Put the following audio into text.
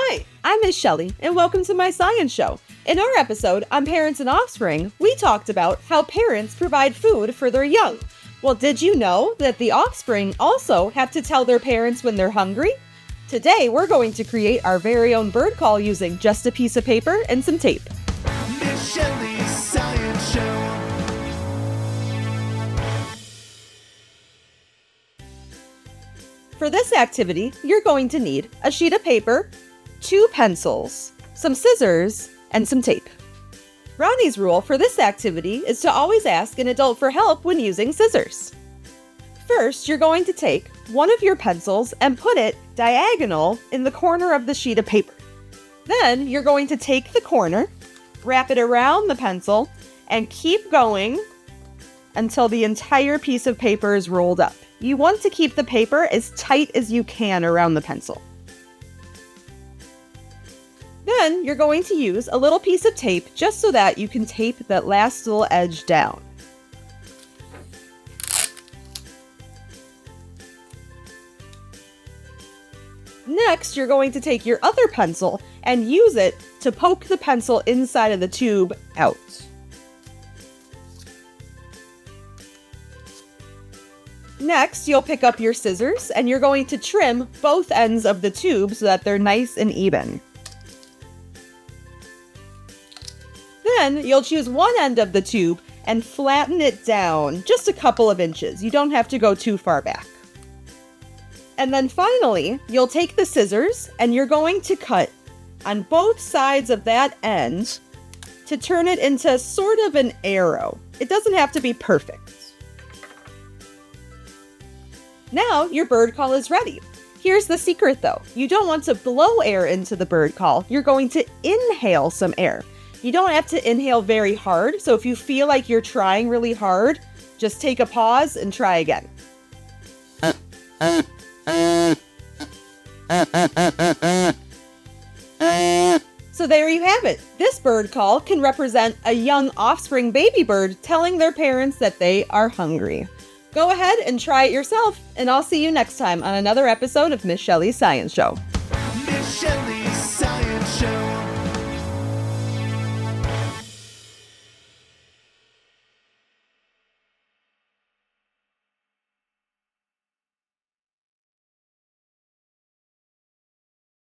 Hi, I'm Miss Shelley, and welcome to my science show. In our episode on Parents and Offspring, we talked about how parents provide food for their young. Well, did you know that the offspring also have to tell their parents when they're hungry? Today, we're going to create our very own bird call using just a piece of paper and some tape. Miss Shelley's Science Show. For this activity, you're going to need a sheet of paper, 2 pencils, some scissors, and some tape. Ronnie's rule for this activity is to always ask an adult for help when using scissors. First, you're going to take one of your pencils and put it diagonal in the corner of the sheet of paper. Then, you're going to take the corner, wrap it around the pencil, and keep going until the entire piece of paper is rolled up. You want to keep the paper as tight as you can around the pencil. Then you're going to use a little piece of tape just so that you can tape that last little edge down. Next, you're going to take your other pencil and use it to poke the pencil inside of the tube out. Next, you'll pick up your scissors and you're going to trim both ends of the tube so that they're nice and even. Then, you'll choose one end of the tube and flatten it down just a couple of inches. You don't have to go too far back. And then finally, you'll take the scissors and you're going to cut on both sides of that end to turn it into sort of an arrow. It doesn't have to be perfect. Now, your bird call is ready. Here's the secret though. You don't want to blow air into the bird call. You're going to inhale some air. You don't have to inhale very hard, so if you feel like you're trying really hard, just take a pause and try again. So there you have it. This bird call can represent a young offspring baby bird telling their parents that they are hungry. Go ahead and try it yourself, and I'll see you next time on another episode of Miss Shelley's Science Show. Miss Shelley.